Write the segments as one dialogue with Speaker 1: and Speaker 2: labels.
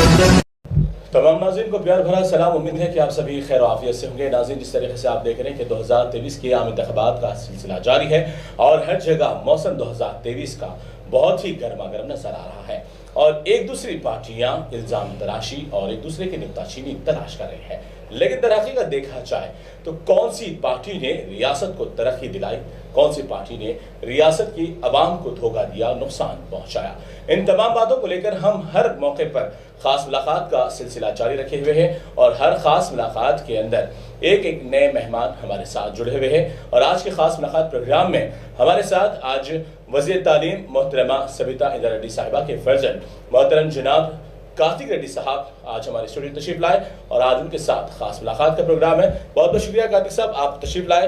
Speaker 1: तमाम नाज़रीन को प्यार भरा सलाम। उम्मीद है कि आप सभी खैर आफियत से होंगे। नाज़रीन, जिस तरीके से आप देख रहे हैं कि 2023 के आम इंतख़ाबात का सिलसिला जारी है और हर जगह मौसम 2023 का बहुत ही गर्मा गर्म नजर आ रहा है और एक दूसरी पार्टियां इल्ज़ाम तराशी और एक दूसरे की नुक्ताचीनी तलाश कर रही है। लेकिन दरहकीकत देखा जाए तो कौन सी पार्टी ने रियासत को तरक्की दिलाई, कौन सी पार्टी ने रियासत की आवाम को धोखा दिया, नुकसान पहुंचाया, इन तमाम बातों को लेकर हम हर मौके पर खास मुलाकात का सिलसिला जारी रखे हुए हैं और हर खास मुलाकात के अंदर एक एक नए मेहमान हमारे साथ जुड़े हुए हैं। और आज के खास मुलाकात प्रोग्राम में हमारे साथ आज वज़ीर तालीम मोहतरमा सबिता इंदिरा रेड्डी साहिबा के फर्जंद मोहतरम जनाब कार्तिक रेड्डी साहब आज हमारे स्टूडियो तशरीफ लाए और आज उनके साथ खास मुलाकात का प्रोग्राम है। बहुत बहुत शुक्रिया कार्तिक साहब, आप तशरीफ लाए।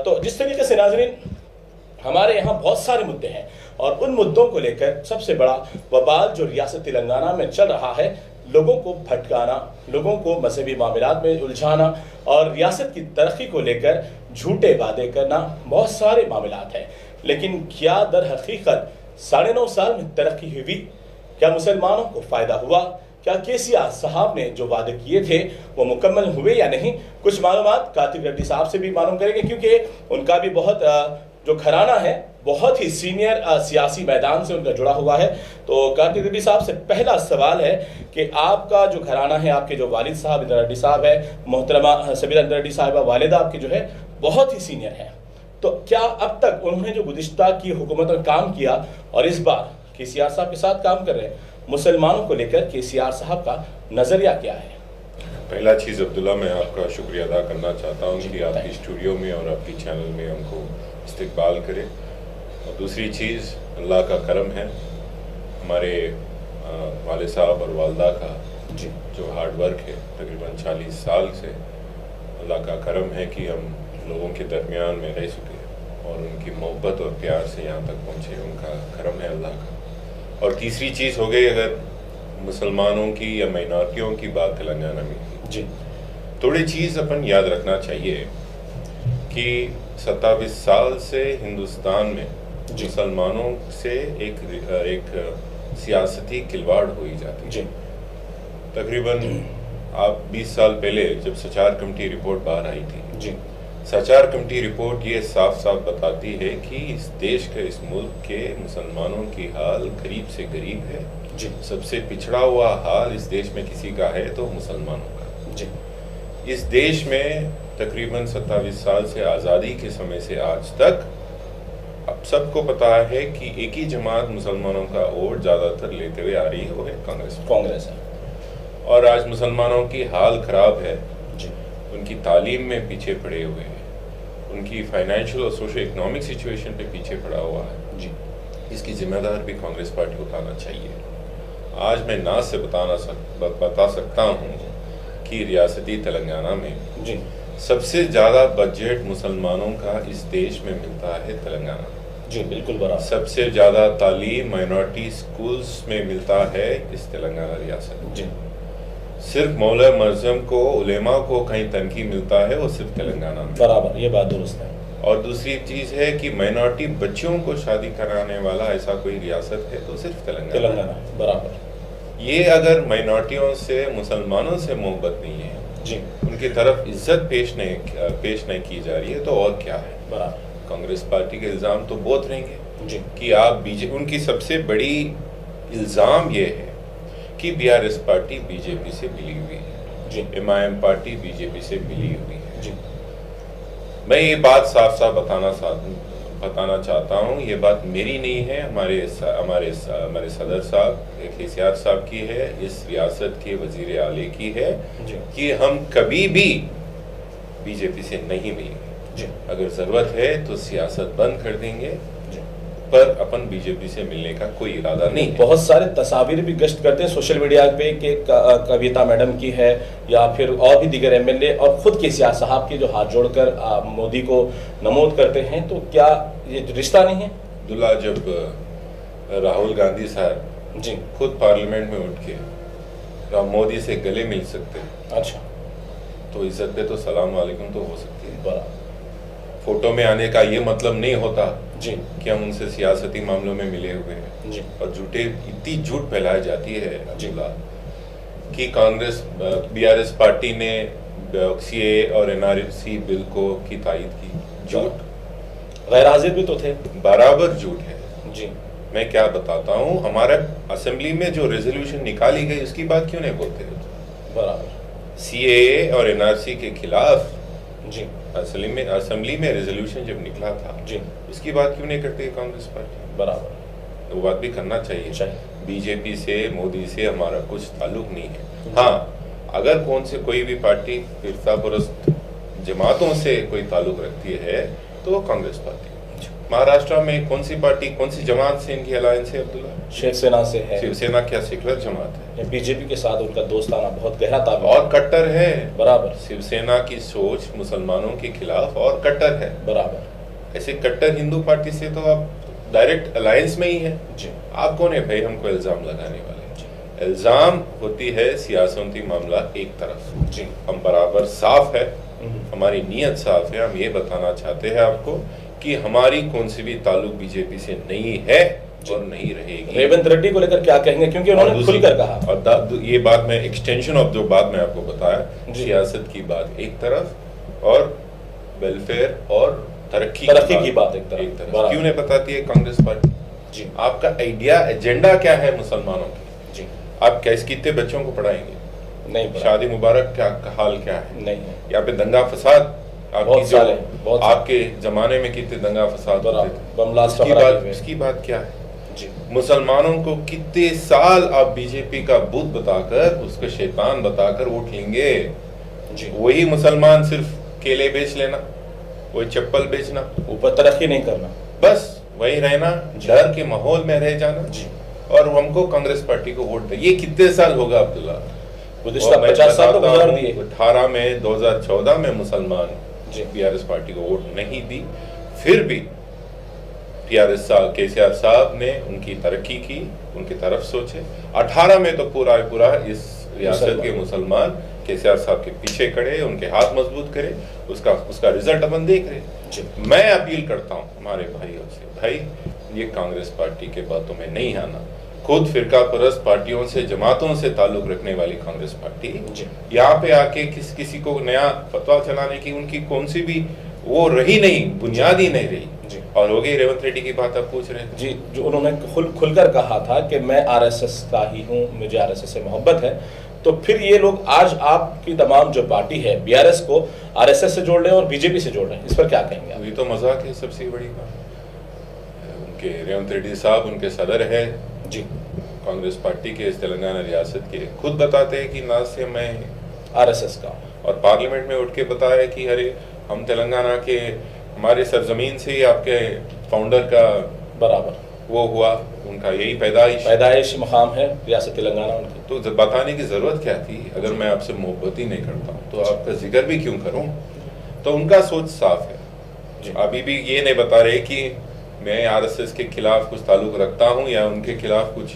Speaker 1: तो जिस तरीके से नाज़रीन हमारे यहाँ बहुत सारे मुद्दे हैं और उन मुद्दों को लेकर सबसे बड़ा बवाल जो रियासत तेलंगाना में चल रहा है, लोगों को भटकाना, लोगों को मजहबी मामलात में उलझाना और रियासत की तरक्की को लेकर झूठे वादे करना, बहुत सारे मामलात हैं। लेकिन क्या दर हकीकत 9.5 साल में तरक्की हुई? क्या मुसलमानों को फ़ायदा हुआ? क्या केसीआर साहब ने जो वादे किए थे वो मुकम्मल हुए या नहीं? कुछ मालूमात कार्तिक रेड्डी साहब से भी मालूम करेंगे क्योंकि उनका भी बहुत जो घराना है बहुत ही सीनियर सियासी मैदान से उनका जुड़ा हुआ है। तो कार्तिक रेड्डी साहब से पहला सवाल है कि आपका जो घराना है, आपके जो वालिद साहब इंदिरा रेड्डी साहब है, मोहतरमा सबिता इंदिरा रेड्डी साहिबा वालिदा आपकी जो है बहुत ही सीनियर है, तो क्या अब तक उन्होंने जो गुज़िश्ता की हुकूमत में काम किया और इस बार केसीआर साहब के साथ काम कर रहे हैं, मुसलमानों को लेकर केसीआर साहब का नज़रिया क्या है?
Speaker 2: पहला चीज़ अब्दुल्ला, मैं आपका शुक्रिया अदा करना चाहता हूँ कि आपकी स्टूडियो में और आपकी चैनल में हमको इस्तकबाल करें। और दूसरी चीज़, अल्लाह का करम है, हमारे वाले साहब और वालदा का जो हार्ड वर्क है तकरीबन 40 साल से, अल्लाह का करम है कि हम लोगों के दरमियान में रह सके और उनकी मोहब्बत और प्यार से यहाँ तक पहुँचे, उनका करम है अल्लाह का। और तीसरी चीज़ हो गई, अगर मुसलमानों की या माइनॉरिटियों की बात तेलंगाना में जी, थोड़ी चीज़ अपन याद रखना चाहिए कि 27 साल से हिंदुस्तान में मुसलमानों से एक सियासती खिलवाड़ हुई जाती है। तकरीबन आप 20 साल पहले जब सचार कमेटी रिपोर्ट बाहर आई थी जी, सचार कमेटी रिपोर्ट ये साफ साफ बताती है कि इस देश के, इस मुल्क के मुसलमानों की हाल गरीब से गरीब है जी। सबसे पिछड़ा हुआ हाल इस देश में किसी का है तो मुसलमानों का जी। इस देश में तकरीबन 27 साल से आज़ादी के समय से आज तक अब सबको पता है कि एक ही जमात मुसलमानों का वोट ज़्यादातर लेते हुए आ रही है, वो है कांग्रेस है। और आज मुसलमानों की हाल ख़राब है जी, उनकी तालीम में पीछे पड़े हुए हैं, उनकी फाइनेंशियल और सोशो इकनॉमिक सिचुएशन पे पीछे पड़ा हुआ है जी। इसकी जिम्मेदार भी कांग्रेस पार्टी को उठाना चाहिए। आज मैं नाज से बता सकता हूँ कि रियासती तेलंगाना में जी सबसे ज़्यादा बजट मुसलमानों का इस देश में मिलता है तेलंगाना
Speaker 1: जी, बिल्कुल बराबर। सबसे
Speaker 2: ज़्यादा तालीम माइनॉरिटी स्कूल्स में मिलता है इस तेलंगाना रियासत जी। सिर्फ मौला मज़हब को, उलेमा को कहीं तनकी मिलता है वो सिर्फ तेलंगाना में,
Speaker 1: बराबर, ये बात दुरुस्त है।
Speaker 2: और दूसरी चीज़ है कि माइनॉरिटी बच्चों को शादी कराने वाला ऐसा कोई रियासत है तो सिर्फ तेलंगाना बराबर। ये अगर माइनॉरिटियों से, मुसलमानों से मोहब्बत नहीं है जी, उनकी तरफ इज्जत पेश नहीं की जा रही है तो और क्या है? बराबर। कांग्रेस पार्टी के इल्ज़ाम तो बहुत रहेंगे जी कि आप उनकी सबसे बड़ी इल्ज़ाम ये है कि बीआरएस पार्टी बीजेपी से मिली हुई है जी, एमआईएम पार्टी बीजेपी से मिली हुई है जी। मैं ये बात साफ साफ बताना चाहता हूँ, ये बात मेरी नहीं है, हमारे सदर साहब केसीआर साहब की है, इस रियासत के वजीर आले की है कि हम कभी भी बीजेपी से नहीं मिलेंगे जी। अगर ज़रूरत है तो सियासत बंद कर देंगे, पर अपन बीजेपी से मिलने का कोई इरादा नहीं है।
Speaker 1: बहुत सारे तस्वीर भी गश्त करते हैं सोशल मीडिया पे कि कविता मैडम की है या फिर और भी दीगर एमएलए और खुद केसीआर साहब के जो हाथ जोड़कर मोदी को नमोद करते हैं, तो क्या ये रिश्ता नहीं है?
Speaker 2: अब्दुल्ला, जब राहुल गांधी साहब जी खुद पार्लियामेंट में उठ के मोदी से गले मिल सकते हैं, अच्छा, तो इज्जत पे तो सलाम वालेकुम तो हो सकती है। बराबर। फोटो में आने का ये मतलब नहीं होता जी कि हम उनसे सियासती मामलों में मिले हुए हैं जी। और इतनी झूठ फैलाई जाती है अब्दुल्ला कि कांग्रेस बीआरएस पार्टी ने सीए और एनआरसी बिल को की तायद की। झूठ,
Speaker 1: गैर हाजिर भी तो थे।
Speaker 2: बराबर झूठ है
Speaker 1: जी।
Speaker 2: मैं क्या बताता हूँ, हमारे असेंबली में जो रेजोल्यूशन निकाली गई उसकी बात क्यों नहीं बोलते?
Speaker 1: बराबर।
Speaker 2: सीए और एनआरसी के खिलाफ
Speaker 1: जी
Speaker 2: असेंबली में रेजोल्यूशन जब निकला था
Speaker 1: जी,
Speaker 2: उसकी बात क्यों नहीं करती कांग्रेस पार्टी?
Speaker 1: बराबर,
Speaker 2: तो वो बात भी करना चाहिए। बीजेपी से, मोदी से हमारा कुछ ताल्लुक नहीं है। हाँ, अगर कोई भी पार्टी फिरकापरस्त जमातों से कोई ताल्लुक रखती है तो वो कांग्रेस पार्टी। महाराष्ट्र में कौन सी पार्टी, कौन सी जमात से इनकी अलायंस है अब्दुल्ला?
Speaker 1: शिवसेना से है।
Speaker 2: शिवसेना क्या सेकुलर जमात है?
Speaker 1: बीजेपी के साथ उनका दोस्ताना बहुत गहरा ताल्लुक
Speaker 2: और कट्टर है।
Speaker 1: बराबर।
Speaker 2: शिवसेना की सोच मुसलमानों के खिलाफ और कट्टर है।
Speaker 1: बराबर।
Speaker 2: ऐसे कट्टर हिंदू पार्टी से तो आप डायरेक्ट अलायंस में ही है।
Speaker 1: जी।
Speaker 2: आप कौन है भाई हमको इल्जाम लगाने वाले? इल्जाम होती है सियासती मामला एक तरफ।
Speaker 1: जी।
Speaker 2: हम बराबर साफ है, हमारी नीयत साफ है। हम ये बताना चाहते हैं आपको कि हमारी कौन सी भी ताल्लुक बीजेपी से नहीं है और नहीं रहेगी।
Speaker 1: रेवंत रेड्डी को लेकर क्या कहेंगे, क्योंकि उन्होंने खुलकर कहा।
Speaker 2: और ये बात मैं एक्सटेंशन ऑफ जो बात मैं आपको बताया, सियासत की बात एक तरफ और वेलफेयर और तरक्की
Speaker 1: की बात एक तरफ।
Speaker 2: क्यों नहीं बताती है कांग्रेस पार्टी?
Speaker 1: जी।
Speaker 2: आपका आइडिया, एजेंडा क्या है मुसलमानों की?
Speaker 1: जी।
Speaker 2: आप कैसे कितने बच्चों को पढ़ाएंगे?
Speaker 1: नहीं।
Speaker 2: शादी मुबारक क्या हाल क्या है?
Speaker 1: नहीं।
Speaker 2: यहाँ पे दंगा फसाद
Speaker 1: बहुत
Speaker 2: आपके जमाने में कितने दंगा फसाद उसकी बात क्या है?
Speaker 1: जी।
Speaker 2: मुसलमानों को कितने साल आप बीजेपी का बुत बताकर, उसको शैतान बताकर वोट लेंगे?
Speaker 1: जी।
Speaker 2: वही मुसलमान सिर्फ केले बेच लेना, वही चप्पल बेचना,
Speaker 1: ऊपर तरक्की नहीं करना,
Speaker 2: बस वही रहना, डर के माहौल में रह जाना।
Speaker 1: जी।
Speaker 2: और हमको कांग्रेस पार्टी को वोट दे। ये कितने साल होगा अब्दुल्ला?
Speaker 1: 50 साल तो गुजार दिए।
Speaker 2: 18 में 2014 में मुसलमान बीआरएस पार्टी को वोट नहीं दी, फिर भी केसीआर साहब ने उनकी तरक्की की, उनकी तरफ सोचे। 18 में तो पूरा इस रियासत के मुसलमान केसीआर साहब के पीछे खड़े, उनके हाथ मजबूत करे, उसका रिजल्ट अपन देख रहे। मैं अपील करता हूँ हमारे भाइयों से, भाई ये कांग्रेस पार्टी के बातों में नहीं आना। खुद फिरका परस्त पार्टियों से, जमातों से ताल्लुक रखने वाली कांग्रेस पार्टी यहाँ पे आके किसी को नया फतवा चलाने की उनकी कौन सी भी वो रही नहीं, बुनियादी नहीं रही। और हो गई रेवंत रेड्डी की बात आप पूछ रहे हैं।
Speaker 1: जी, जो उन्होंने खुलकर कहा था कि मैं आरएसएस का ही हूँ, मुझे आरएसएस से मोहब्बत है। तो फिर ये लोग आज आपकी तमाम जो पार्टी है बीआरएस को आरएसएस से जोड़ रहे हैं और बीजेपी से जोड़ रहे हैं, इस पर क्या कहेंगे?
Speaker 2: अभी तो मजाक है सबसे बड़ी बात। उनके रेवंत रेड्डी साहब उनके सदर है
Speaker 1: जी,
Speaker 2: कांग्रेस पार्टी के इस तेलंगाना रियासत के, खुद बताते हैं कि ना से मैं
Speaker 1: आरएसएस का, और
Speaker 2: पार्लियामेंट में उठ के बताया कि अरे हम तेलंगाना के, हमारे सरजमीन से ही आपके फाउंडर का
Speaker 1: बराबर
Speaker 2: वो हुआ, उनका यही पैदाइशी
Speaker 1: मकाम है रियासत तेलंगाना उनकी।
Speaker 2: तो बताने की जरूरत क्या थी? अगर मैं आपसे मोहब्बत ही नहीं करता हूँ तो आपका जिक्र भी क्यों करूँ? तो उनका सोच साफ है। अभी भी ये नहीं बता रहे कि मैं आरएसएस के खिलाफ कुछ ताल्लुक रखता हूँ या उनके खिलाफ कुछ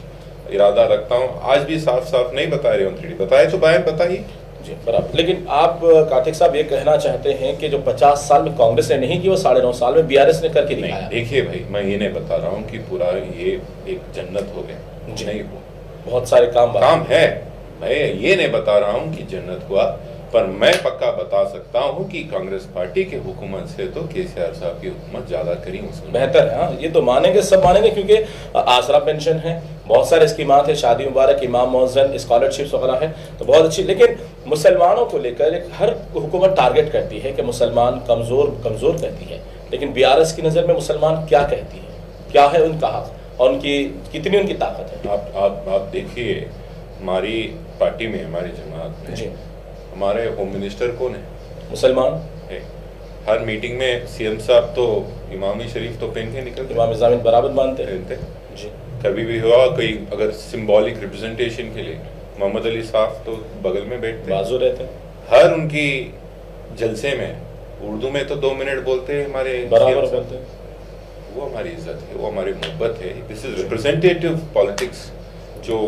Speaker 2: इरादा रखता हूँ। आज भी साफ साफ नहीं बता रहे उनकी, बताए तो बयान बताइए।
Speaker 1: जी बराबर। लेकिन आप कार्तिक साहब ये कहना चाहते हैं कि जो 50 साल में कांग्रेस ने नहीं की वो 9.5 साल में बीआरएस ने करके दिखाया।
Speaker 2: देखिए भाई, मैं ये नहीं बता रहा हूँ कि पूरा ये एक जन्नत हो गया, नहीं हो,
Speaker 1: बहुत सारे काम
Speaker 2: है। मैं ये नहीं बता रहा हूँ कि जन्नत हुआ, पर मैं पक्का बता सकता हूँ कि कांग्रेस पार्टी के हुकूमत से तो केसीआर साहब की हुकूमत ज्यादा करी,
Speaker 1: बेहतर है। हाँ, ये तो मानेंगे, सब मानेंगे, क्योंकि आसरा पेंशन है, बहुत सारे स्कीमात है, शादी मुबारक, इमाम मौज़न, स्कॉलरशिप्स वगैरह है, तो बहुत अच्छी। लेकिन मुसलमानों को लेकर हर हुकूमत टारगेट करती है कि मुसलमान कमजोर कहती है, लेकिन बीआरएस की नज़र में मुसलमान क्या कहती है, क्या है उनका हक और उनकी कितनी उनकी ताकत है?
Speaker 2: आप देखिए, हमारी पार्टी में, हमारी जमात में
Speaker 1: जी,
Speaker 2: हमारे होम मिनिस्टर कौन है?
Speaker 1: मुसलमान
Speaker 2: है। हर मीटिंग में सीएम साहब तो इमामी शरीफ तो पहन के निकलते,
Speaker 1: इमाम ज़मीन बराबर मानते हैं जी।
Speaker 2: कभी भी हुआ कोई अगर सिंबॉलिक रिप्रेजेंटेशन के लिए मोहम्मद अली साहब तो बगल में बैठते,
Speaker 1: बाजू रहते।
Speaker 2: हर उनकी जलसे में उर्दू में तो 2 मिनट बोलते हैं, हमारे
Speaker 1: बराबर बोलते हैं।
Speaker 2: वो हमारी इज्जत है, वो हमारी मोहब्बत है। दिस इज रिप्रेजेंटेटिव पॉलिटिक्स जो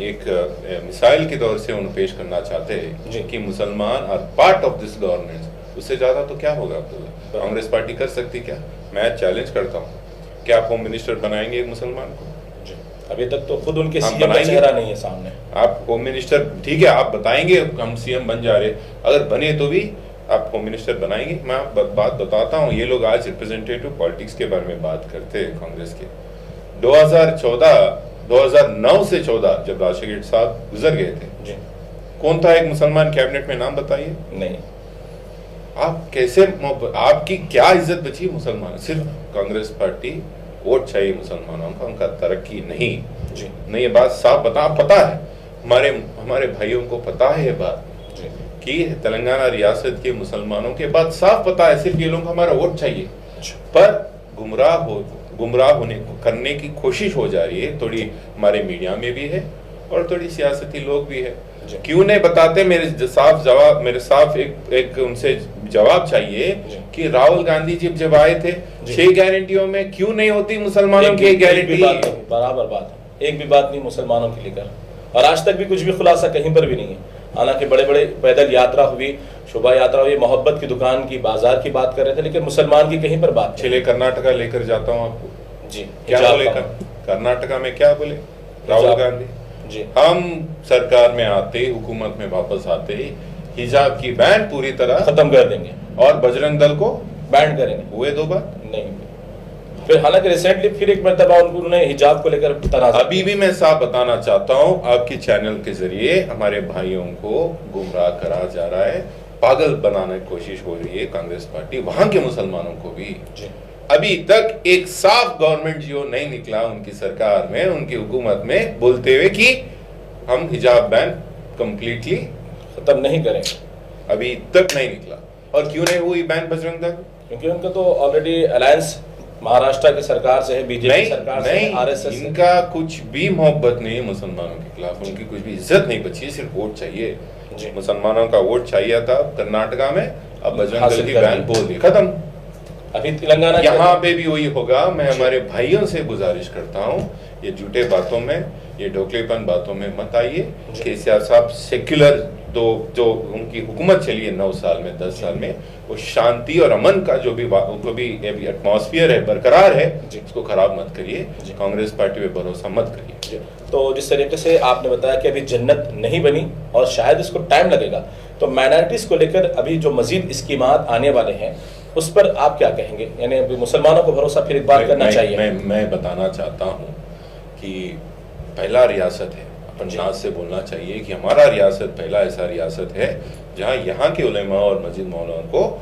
Speaker 2: एक मिसाइल के दौर से उन्हें पेश करना चाहते हैं कि मुसलमान are part of this government. उससे ज्यादा तो क्या होगा अब्दुल्ला? कांग्रेस पार्टी कर सकती क्या? मैं चैलेंज करता हूँ, क्या आप होम मिनिस्टर बनाएंगे एक मुसलमान को?
Speaker 1: अभी तक तो खुद उनके
Speaker 2: हम
Speaker 1: सीएम का
Speaker 2: बनाएंगे।
Speaker 1: चेहरा नहीं है सामने।
Speaker 2: आप होम मिनिस्टर, ठीक है, आप बताएंगे हम सीएम बन जा रहे, अगर बने तो भी आप होम मिनिस्टर बनाएंगे। मैं बात बताता हूँ, ये लोग आज रिप्रेजेंटेटिव पॉलिटिक्स के बारे में बात करते हैं कांग्रेस के। 2009 से 14 जब राजशेखर साहब गुजर गए थे
Speaker 1: जी,
Speaker 2: कौन था एक मुसलमान कैबिनेट में, नाम बताइए।
Speaker 1: नहीं।
Speaker 2: आप कैसे, आपकी क्या इज्जत बची मुसलमान? सिर्फ कांग्रेस पार्टी वोट चाहिए मुसलमानों का, उनका तरक्की नहीं।
Speaker 1: जी
Speaker 2: नहीं, ये बात साफ पता है, हमारे भाइयों को पता है ये बात
Speaker 1: जी
Speaker 2: कि तेलंगाना रियासत के मुसलमानों के बात साफ पता है, सिर्फ ये लोग हमारा वोट चाहिए।
Speaker 1: अच्छा।
Speaker 2: पर गुमराह होने करने की कोशिश हो जा रही है, थोड़ी हमारे मीडिया में भी है और थोड़ी सियासती लोग भी है। क्यों नहीं बताते? मेरे साफ एक उनसे जवाब चाहिए कि राहुल गांधी जी जब आए थे 6 गारंटियों में क्यों नहीं होती मुसलमानों की गारंटी?
Speaker 1: बराबर बात है, एक भी बात नहीं मुसलमानों के लेकर, और आज तक भी कुछ भी खुलासा कहीं पर भी नहीं है। हालांकि बड़े बड़े पैदल यात्रा हुई, शोभा यात्रा हुई, मोहब्बत की दुकान की, बाजार की बात कर रहे थे, लेकिन मुसलमान की कहीं पर बात।
Speaker 2: चलिए कर्नाटका लेकर जाता हूँ आपको।
Speaker 1: जी,
Speaker 2: क्या बोले कर्नाटका में? क्या बोले राहुल गांधी जी? हम सरकार में आते, हुकूमत में वापस आते ही हिजाब की बैन पूरी तरह
Speaker 1: खत्म कर देंगे
Speaker 2: और बजरंग दल को
Speaker 1: बैन करेंगे।
Speaker 2: हुए 2 बार
Speaker 1: नहीं, फिर हालांकि रिसेंटली फिर एक मर्तबा उन्होंने हिजाब को लेकर तनाज़ा।
Speaker 2: अभी भी मैं साफ बताना चाहता हूं आपके चैनल के जरिए, हमारे भाइयों को गुमराह करा जा रहा है, पागल बनाने की कोशिश हो रही है कांग्रेस पार्टी, वहां के मुसलमानों को भी। अभी तक एक साफ गवर्नमेंट जियो नहीं निकला उनकी सरकार में, उनकी हुकूमत में, बोलते हुए कि हम हिजाब बैन कंप्लीटली
Speaker 1: खत्म नहीं करेंगे।
Speaker 2: अभी तक नहीं निकला। और क्यों नहीं हुई बैन बजरंग दल?
Speaker 1: क्योंकि उनका तो ऑलरेडी अलायंस महाराष्ट्र की सरकार से है, बीजेपी सरकार से है, आरएसएस से।
Speaker 2: इनका कुछ भी मोहब्बत नहीं है मुसलमानों के खिलाफ, उनकी कुछ भी इज्जत नहीं बची, सिर्फ वोट चाहिए। मुसलमानों का वोट चाहिए था कर्नाटका में, अब बजरंग दल की बैन बोल दी, खत्म।
Speaker 1: अभी तेलंगाना
Speaker 2: यहाँ पे भी वही होगा। मैं हमारे भाइयों से गुजारिश करता हूँ, ये झूठे बातों में, ये ढोकलेपन बातों में मत आइए। केसीआर साहब सेक्युलर जो उनकी हुकूमत चली है 9 साल में, 10 साल में, वो शांति और अमन का जो भी एटमॉस्फेयर है, बरकरार है, उसको खराब मत करिए। कांग्रेस पार्टी पे भरोसा मत करिए।
Speaker 1: तो जिस तरीके से आपने बताया कि अभी जन्नत नहीं बनी और शायद इसको टाइम लगेगा, तो माइनॉरिटीज को लेकर अभी जो मजीद स्कीमात आने वाले हैं उस पर आप क्या कहेंगे? यानी अभी मुसलमानों को भरोसा फिर एक बार करना चाहिए।
Speaker 2: मैं बताना चाहता हूँ कि पहला रियासत है, अपन नाज से बोलना चाहिए कि हमारा रियासत पहला ऐसा रियासत है जहाँ यहाँ के उलेमा और मस्जिद मौलाना को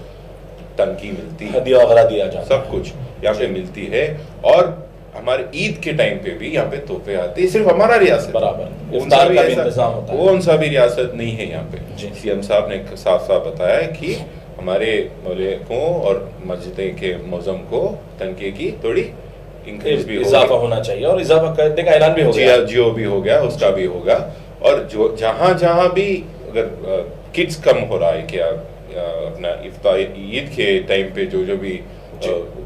Speaker 2: तनकी मिलती है,
Speaker 1: हदिया वगैरह दिया जाता है,
Speaker 2: सब कुछ यहाँ पे मिलती है। और हमारे ईद के टाइम पे भी यहाँ पे तोहफे आते हैं, सिर्फ हमारा रियासत
Speaker 1: बराबर इफ्तार का भी इंतजाम होता है।
Speaker 2: कौन सा भी रियासत नहीं है यहाँ पे। सीएम साहब ने साफ साफ बताया कि हमारे मौले को और मस्जिद के मौजम को तनके की थोड़ी इंक्रीज भी
Speaker 1: इजाफा होना चाहिए, और इजाफा करने का ऐलान भी हो गया,
Speaker 2: जियो भी हो गया, उसका भी होगा। और जो जहाँ भी अगर किड्स कम हो रहा है, क्या अपना इफ्तार ईद के टाइम पे जो भी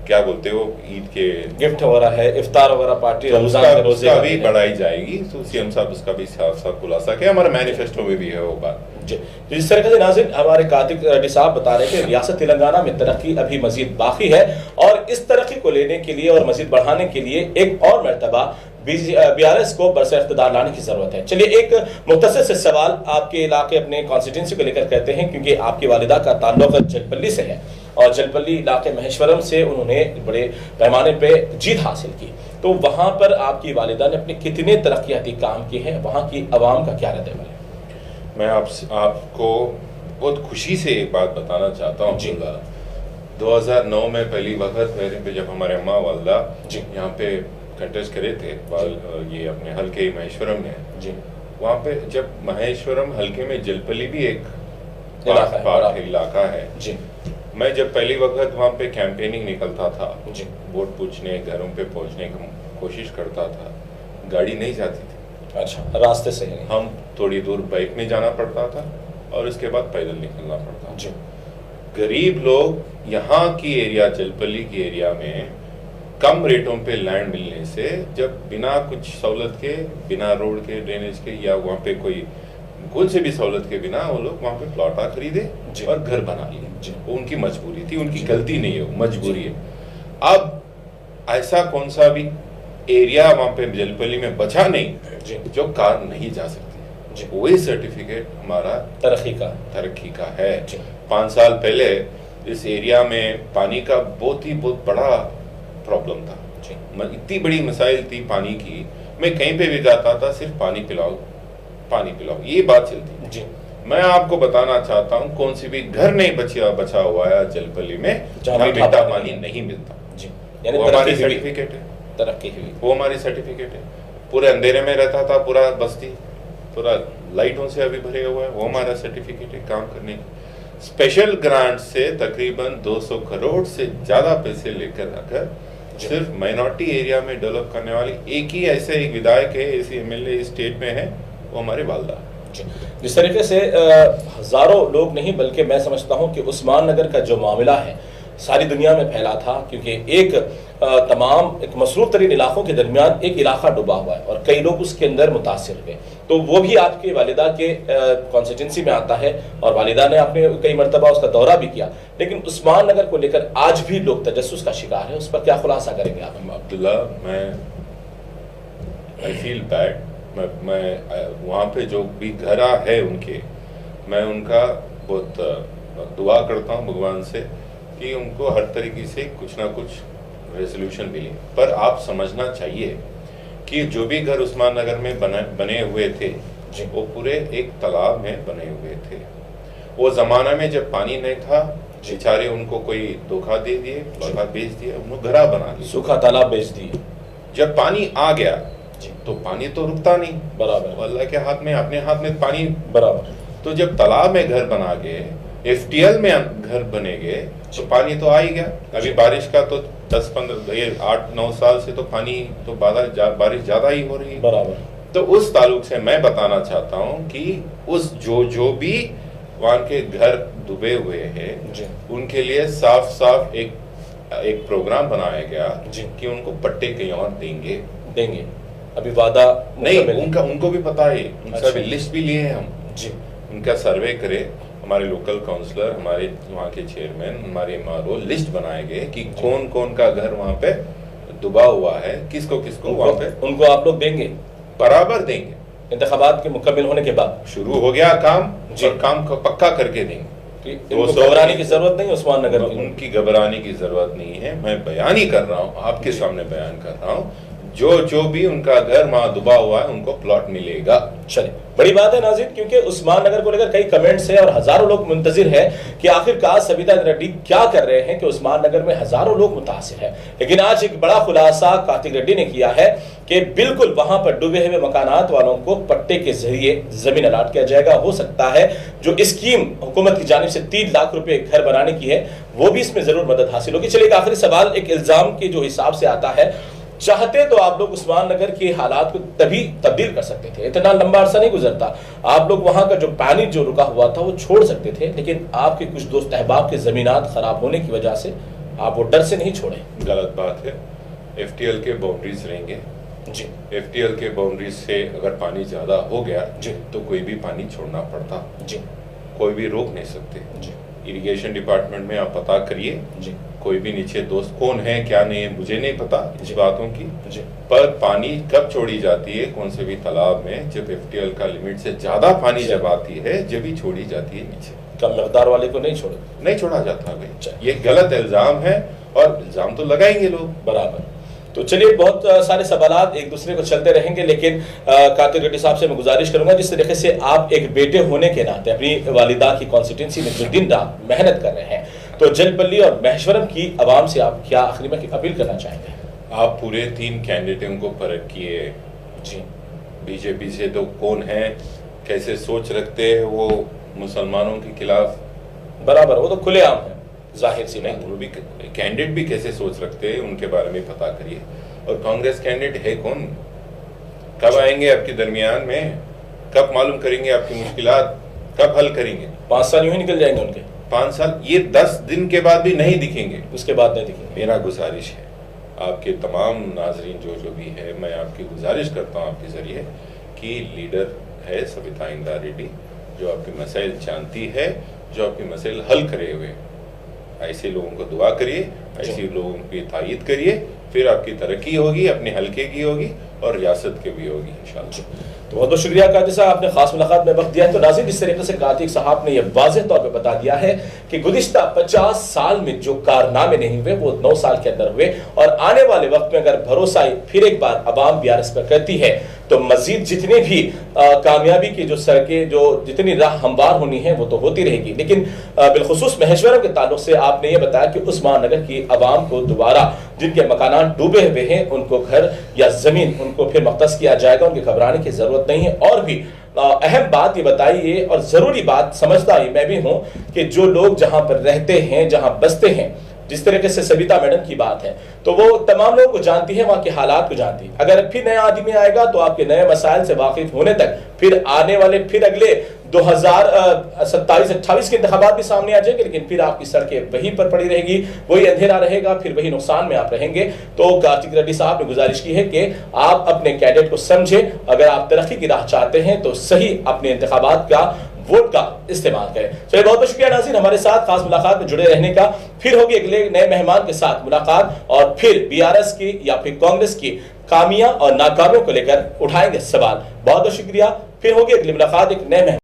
Speaker 2: क्या बोलते हो, ईद के
Speaker 1: गिफ्ट हो रहा है, इफ्तार वगैरह पार्टी,
Speaker 2: तो उसका भी बढ़ाई जाएगी। तो सीएम साहब उसका भी साफ साफ खुलासा किया, हमारे मैनिफेस्टो में भी है वो बात।
Speaker 1: जिस तरह से नाज़रीन हमारे कार्तिक रेड्डी साहब बता रहे थे, रियासत तेलंगाना में तरक्की अभी मजीद बाकी है, और इस तरक्की को लेने के लिए और मजीद बढ़ाने के लिए एक और मरतबा बीआरएस को बरसर इख्तिदार लाने की जरूरत है। चलिए एक मुख्तसर से सवाल आपके इलाके, अपने कॉन्स्टिट्यूंसी को लेकर करते हैं, क्योंकि आपकी वालिदा का ताल्लुक जलपल्ली से है और जलपल्ली इलाके महेश्वरम से उन्होंने बड़े पैमाने पे जीत हासिल की। तो वहां पर आपकी वालिदा ने अपने कितने तरक्याती काम किए हैं, वहां की आवाम का क्या रद्द-ए-अमल है?
Speaker 2: मैं आपको बहुत खुशी से एक बात बताना चाहता हूँ। 2009 में पहली वक्त मेरे पे जब हमारे अम्मा वालदा यहाँ पे कंटेस्ट करे थे, ये अपने हल्के महेश्वरम में, वहाँ पे जब महेश्वरम हल्के में जलपल्ली भी एक इलाका है जी। मैं जब पहली वक्त वहाँ पे कैंपेनिंग निकलता था जी, वोट पूछने, घरों पे पहुँचने की कोशिश करता था, गाड़ी नहीं जाती थी।
Speaker 1: अच्छा, रास्ते से ही
Speaker 2: हम थोड़ी दूर बाइक में जाना पड़ता था और उसके बाद पैदल निकलना पड़ता जी। गरीब लोग यहाँ की एरिया, जलपल्ली की एरिया में कम रेटों पे लैंड मिलने से, जब बिना कुछ सहूलत के, बिना रोड के, ड्रेनेज के, या वहाँ पे कोई से भी सहूलत के बिना वो लोग वहाँ पे प्लॉटा खरीदे और घर बना लिए। वो उनकी मजबूरी थी, उनकी गलती नहीं है, वो मजबूरी है। अब ऐसा कौन सा भी एरिया वहाँ पे जलपल्ली में बचा नहीं
Speaker 1: जी।
Speaker 2: जो कार नहीं जा सकती
Speaker 1: जी।
Speaker 2: वही सर्टिफिकेट हमारा तरक्की का है। 5 साल पहले इस एरिया में पानी का बहुत बड़ा प्रॉब्लम था। इतनी बड़ी मसाइल थी पानी की, मैं कहीं पे भी जाता था सिर्फ पानी पिलाओ ये बात चलती जी। मैं आपको बताना चाहता हूँ कौन सी भी घर नहीं बचा हुआ है जलपल्ली में जहाँ मीठा पानी नहीं मिलता जी। यानी वो हमारी सर्टिफिकेट है, तरक्की हुई, वो हमारी सर्टिफिकेट है। पूरे अंधेरे में रहता था पूरा बस्ती, पूरा लाइटों से अभी भरे हुआ है, वो हमारा सर्टिफिकेट है काम करने की। स्पेशल ग्रांट से तकरीबन 200 करोड़ से ज्यादा पैसे लेकर आकर सिर्फ माइनॉरिटी एरिया में डेवलप करने वाली एक ही ऐसे एक विधायक है, ऐसी एमएलए इस स्टेट में है, वो हमारे वालदा।
Speaker 1: जिस तरीके से हजारों लोग नहीं बल्कि मैं समझता हूं कि उस्मान नगर का जो मामला है सारी दुनिया में फैला था, क्योंकि एक मसरूफ तरीन इलाकों के दरमियान एक इलाका डूबा हुआ है और कई लोग उसके अंदर मुतासिर हुए। तो वो भी आपके वालिदा के कॉन्स्टिट्यूंसी में आता है और वालिदा ने आपने कई मरतबा उसका दौरा भी किया, लेकिन उस्मान नगर को लेकर आज भी लोग तजस्सुस का शिकार है। उस पर क्या खुलासा करेंगे आप?
Speaker 2: Abdullah, I feel bad. मैं वहाँ पे जो भी घर है उनके, मैं उनका बहुत दुआ करता हूँ भगवान से कि उनको हर तरीके से कुछ ना कुछ रेजोल्यूशन मिले। पर आप समझना चाहिए कि जो भी घर उस्मान नगर में बने हुए थे वो पूरे एक तालाब में बने हुए थे। वो जमाना में जब पानी नहीं था बेचारे उनको कोई धोखा दे दिए, धोखा बेच दिया, उन्होंने घरा बना दिया,
Speaker 1: सूखा तालाब बेच दिए।
Speaker 2: जब पानी आ गया तो पानी तो रुकता नहीं,
Speaker 1: बराबर
Speaker 2: अल्लाह के हाथ में, अपने हाथ में पानी
Speaker 1: बराबर।
Speaker 2: तो जब तालाब में घर बना गए, एफटीएल में घर बनेगे तो पानी तो आ ही गया। अभी बारिश का तो 8-9 साल से तो पानी तो बारिश ज्यादा ही हो रही है,
Speaker 1: बराबर।
Speaker 2: तो उस ताल्लुक से मैं बताना चाहता हूँ कि उस जो भी वहाँ के घर डूबे हुए हैं उनके लिए साफ एक प्रोग्राम बनाया गया कि उनको पट्टे कहीं और देंगे।
Speaker 1: अभी वादा
Speaker 2: नहीं, उनको भी पता है, उनका भी लिस्ट भी लिए हैं हम जी। उनका सर्वे करे, हमारे लोकल काउंसलर, हमारे वहाँ के चेयरमैन, हमारे एमआरओ लिस्ट बनाए गए कि कौन कौन का घर वहाँ पे डूबा हुआ है, किसको वहाँ पे,
Speaker 1: उनको आप लोग देंगे,
Speaker 2: बराबर देंगे।
Speaker 1: इंतखाबात के मुकम्मल होने के बाद
Speaker 2: शुरू हो गया काम और काम को पक्का करके देंगे।
Speaker 1: घबराने की जरूरत नहीं, उस्मान नगर की
Speaker 2: उनकी घबराने की जरूरत नहीं है। मैं बयान ही कर रहा हूँ, आपके सामने बयान कर रहा हूँ, जो भी उनका घर वहां डूबा हुआ है उनको प्लॉट मिलेगा।
Speaker 1: चलिए, बड़ी बात है नाज़रीन, क्योंकि उस्मान नगर को लेकर कई कमेंट्स हैं और हजारों लोग मुंतजिर हैं कि आखिरकार सबिता रेड्डी क्या कर रहे हैं कि उस्मान नगर में हजारों लोग मुतासिर हैं। लेकिन आज एक बड़ा खुलासा कार्तिक रेड्डी ने किया है कि बिल्कुल वहां पर डूबे हुए मकानात वालों को पट्टे के जरिए जमीन अलाट किया जाएगा। हो सकता है जो स्कीम हुकूमत की जानिब से 3 लाख रुपए घर बनाने की है वो भी इसमें जरूर मदद हासिल होगी। चलिए, एक आखिरी सवाल एक इल्जाम के जो हिसाब से आता है, चाहते तो आप लोग उस्मान नगर के हालात को तभी तब्दील कर सकते थे, इतना लंबा अरसा नहीं गुजरता, आप लोग वहां का जो पानी जो रुका हुआ था वो छोड़ सकते थे, लेकिन आपके कुछ दोस्त अहबाब के जमीनात खराब होने की वजह से आप वो डर से नहीं छोड़े।
Speaker 2: गलत बात है। एफटीएल के बाउंड्रीज रहेंगे जी। एफटीएल के बाउंड्रीज से अगर पानी ज्यादा हो गया जी तो कोई भी पानी छोड़ना पड़ता जी, कोई भी रोक नहीं सकते जी। इरिगेशन डिपार्टमेंट में आप पता करिए जी, कोई भी नीचे दोस्त कौन है क्या नहीं है मुझे नहीं पता इस बातों की जी। पर पानी कब छोड़ी जाती है कौन से भी तालाब में, जब एफटीएल का लिमिट से ज्यादा पानी जब आती है, जब ही छोड़ी जाती है नीचे,
Speaker 1: कम मकदार वाले को नहीं
Speaker 2: छोड़ा जाता भाई। ये गलत इल्जाम है और इल्जाम तो लगाएंगे लोग,
Speaker 1: बराबर। तो चलिए, बहुत सारे सवालात एक दूसरे को चलते रहेंगे, लेकिन कार्तिक रेड्डी साहब से मैं गुजारिश करूंगा जिस तरीके से आप एक बेटे होने के नाते अपनी वालिदा की कॉन्स्टिट्यूंसी में जो दिन रात मेहनत कर रहे हैं, तो जलपल्ली और महेश्वरम की आवाम से आप क्या आखिरी में अपील करना चाहेंगे?
Speaker 2: आप पूरे 3 कैंडिडेटों को परख किए जी। बीजेपी से तो कौन है, कैसे सोच रखते हैं वो मुसलमानों के खिलाफ,
Speaker 1: बराबर, वो तो खुलेआम है, जाहिर सी
Speaker 2: नहीं, वो भी कैंडिडेट भी कैसे सोच रखते हैं उनके बारे में पता करिए। और कांग्रेस कैंडिडेट है कौन, कब आएंगे आपके दरमियान में, कब मालूम करेंगे आपकी मुश्किलात, कब हल करेंगे?
Speaker 1: 5 साल यूं ही निकल जाएंगे उनके,
Speaker 2: 5 साल, ये 10 दिन के बाद भी नहीं दिखेंगे,
Speaker 1: उसके बाद नहीं दिखेंगे।
Speaker 2: मेरा गुजारिश है आपके तमाम नाजरीन जो भी है, मैं आपकी गुजारिश करता हूँ आपके जरिए कि लीडर है सबिता इंद्रा रेड्डी, जो आपके मसाइल जानती है, जो आपके मसाइल हल करे हुए, ऐसे लोगों को दुआ करिए, ऐसे लोगों की तायीद करिए, फिर आपकी तरक्की होगी, अपने हल्के की होगी और रियासत की भी होगी इंशाअल्लाह।
Speaker 1: तो बहुत बहुत शुक्रिया कादिर साहब, आपने खास मुलाकात में वक्त दिया है। तो नाज़रीन, जिस तरीके से कातिक साहब ने यह वाज़ेह तौर पे बता दिया है कि गुज़िश्ता 50 साल में जो कारनामे नहीं हुए वो 9 साल के अंदर हुए, और आने वाले वक्त में अगर भरोसा फिर एक बार अवाम BRS पर करती है तो मजीद जितने भी कामयाबी की जो सड़कें, जो जितनी राह हमवार होनी है वो तो होती रहेगी। लेकिन बिलखुसूस महेश्वरम के ताल्लुक से आपने ये बताया कि उस्मान नगर की आवाम को दोबारा जिनके मकानान डूबे हुए हैं उनको घर या जमीन उनको फिर मुख्तस किया जाएगा, उनकी घबराने की जरूरत नहीं है। और भी अहम बात ये बताइए और जरूरी बात समझता ही मैं भी हूं कि जो लोग जहां पर रहते हैं, जहां बसते हैं, जिस तरीके से सविता मैडम की बात है तो वो तमाम लोगों को जानती है, वहां के हालात को जानती है। अगर फिर नया आदमी आएगा तो आपके नए मसाइल से वाकिफ होने तक फिर आने वाले फिर अगले 2027-28 के इंतखाबात भी सामने आ जाएंगे, लेकिन फिर आपकी सड़कें वहीं पर पड़ी रहेगी, वही अंधेरा रहेगा, फिर वही नुकसान में आप रहेंगे। तो कार्तिक रेड्डी साहब ने गुजारिश की है कि आप अपने कैडेट को समझे, अगर आप तरक्की की राह चाहते हैं तो सही अपने इंतखाबात का वोट का इस्तेमाल करें। चलिए, बहुत बहुत शुक्रिया नाज़रीन, हमारे साथ खास मुलाकात में जुड़े रहने का। फिर होगी अगले नए मेहमान के साथ मुलाकात और फिर BRS की या फिर कांग्रेस की कामियां और नाकामियों को लेकर उठाएंगे सवाल। बहुत बहुत शुक्रिया, फिर होगी अगली मुलाकात एक नए